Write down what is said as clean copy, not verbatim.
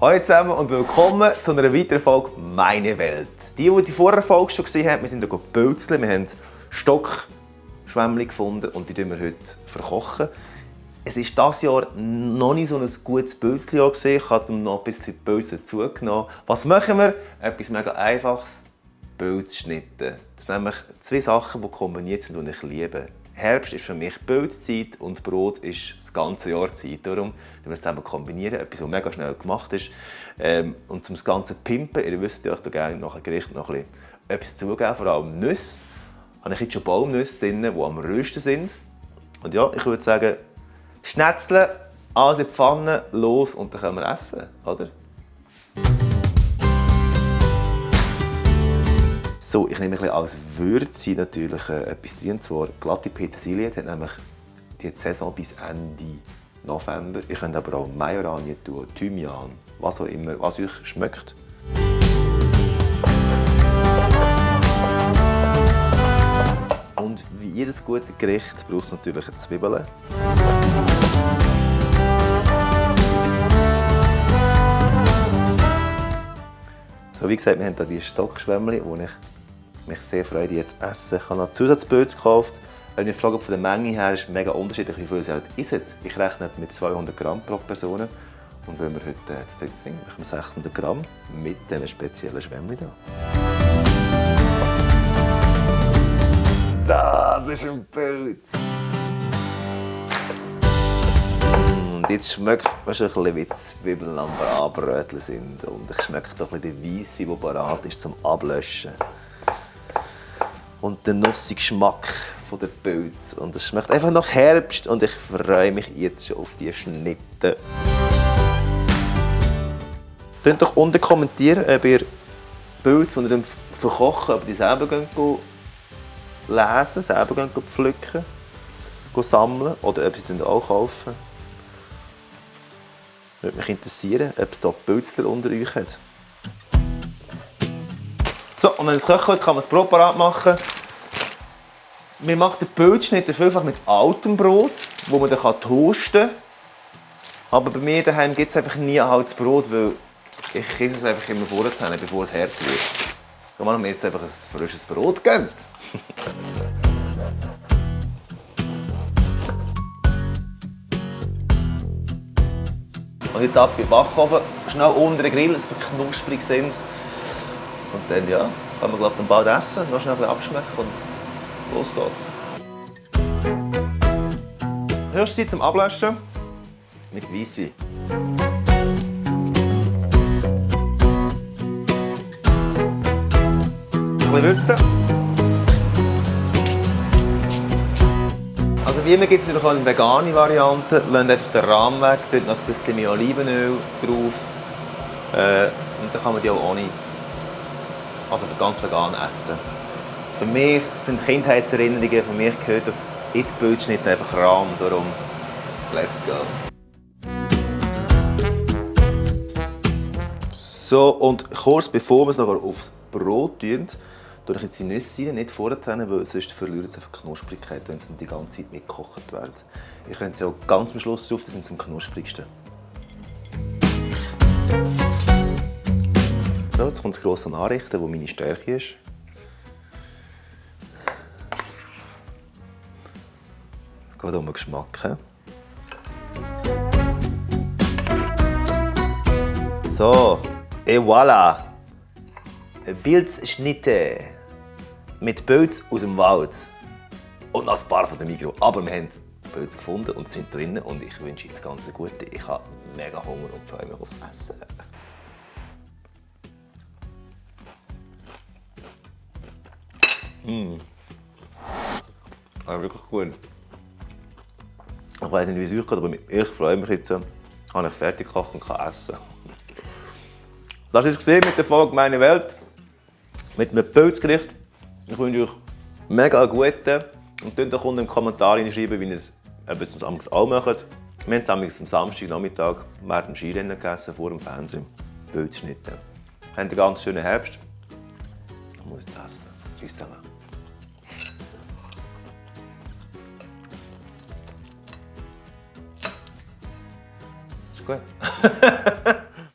Hallo zusammen und willkommen zu einer weiteren Folge «Meine Welt». Die vorhere Folge schon gesehen haben, wir sind hier gebölzelt, wir haben Stockschwämmchen gefunden und die kochen wir heute verkochen. Es ist dieses Jahr noch nicht so ein gutes Bölzli gesehen, ich habe noch ein bisschen Bölzli zugenommen. Was machen wir? Etwas mega Einfaches, Bölzschnitte. Das sind nämlich zwei Sachen, die kombiniert sind und ich liebe. Herbst ist für mich Bölzzeit und Brot ist das ganze Jahr Zeit. Darum wir es zusammen kombinieren, etwas, was mega schnell gemacht ist. Und um das Ganze zu pimpen, ihr wisst ja, ich gerne nach einem Gericht noch etwas zugeben, vor allem Nüsse. Ich habe jetzt schon Baumnüsse drin, die am rösten sind. Und ja, ich würde sagen, Schnetzeln, alles in die Pfanne, los und dann können wir essen, oder? So, ich nehme ein bisschen als Würze natürlich etwas drin, und zwar glatte Petersilie, die hat nämlich die Saison bis Ende November. Ihr könnt aber auch Majoran tun, Thymian, was auch immer, was euch schmeckt. Und wie jedes gute Gericht braucht es natürlich eine Zwiebel. So, wie gesagt, wir haben hier die Stockschwämmchen, die ich mich sehr freue, die jetzt zu essen. Ich habe noch Zusatzböden gekauft. Wenn ihr fragt, von der Menge her ist es mega unterschiedlich, wie viel ihr halt isst. Ich rechne mit 200 Gramm pro Person. Und wenn wir heute das dritte sind, machen wir 600 Gramm mit diesen speziellen Schwämmchen hier. Das ist ein Pilz! Und jetzt schmeckt man schon ein bisschen, wie die Zwiebeln am Anbröteln sind. Und ich schmecke doch ein bisschen den Weisswein, der parat ist zum Ablöschen. Und den nussigen Geschmack von der Pilz. Und es schmeckt einfach nach Herbst und ich freue mich jetzt schon auf die Schnitte. Könnt doch unten kommentieren, ob ihr Pilze, die ihr verkochen, ob ihr die selber lesen, selber pflücken, sammeln oder ob ihr sie auch kaufen. Würde mich interessieren, ob es hier Pilze unter euch hat. So, und wenn es kocht, kann man das Brot parat machen. Man macht den Pilzschnitt vielfach mit altem Brot, das man dann toasten kann. Aber bei mir daheim gibt es einfach nie altes Brot, weil ich esse es einfach immer vorher, bevor es hart wird. Kann man mir jetzt einfach ein frisches Brot geben. Und jetzt ab in den Backofen, schnell unter den Grill, dass wir knusprig sind. Und dann ja, kann man glaub, bald essen, noch schnell ein bisschen abschmecken und los geht's. Höchste Zeit zum Ablöschen mit Weisswein. Ein bisschen würzen. Also wie immer gibt es natürlich auch eine vegane Variante. Lasst einfach den Rahm weg, dort noch ein bisschen mehr Olivenöl drauf. Und dann kann man die auch ohne, also ganz vegan essen. Für mich sind Kindheitserinnerungen, für mich gehört auf die Pilzschnitte einfach Rahm, darum let's go. So, und kurz bevor wir es nachher aufs Brot tun, tue ich jetzt die Nüsse rein, nicht vorher, weil sonst verliert es einfach Knusprigkeit, wenn sie die ganze Zeit mitgekocht werden. Ihr könnt sie auch ganz am Schluss drauf, das sind am knusprigsten. So, jetzt kommt das grosse Anrichten, wo meine Stärke ist. Es geht um den Geschmack. So, et voilà! Eine Pilzschnitte mit Pilz aus dem Wald. Und noch ein paar von der Migros. Aber wir haben Pilze gefunden und sind drinnen und ich wünsche jetzt ganz Gute. Ich habe mega Hunger und freue mich aufs Essen. Aber wirklich gut. Ich weiß nicht, wie es euch geht, aber ich freue mich jetzt, habe ich fertig gekocht und kann essen. Das war es mit der Folge «Meine Welt» mit einem Pilzgericht. Ich wünsche euch mega guten und könnt auch unten in den Kommentaren schreiben, wie ihr es auch macht. Wir haben es am Samstagnachmittag während dem Skirennen gegessen, vor dem Fernsehen. Pilzschnitte. Wir haben einen ganz schönen Herbst. Ich muss jetzt essen. Tschüss zusammen. Ist gut.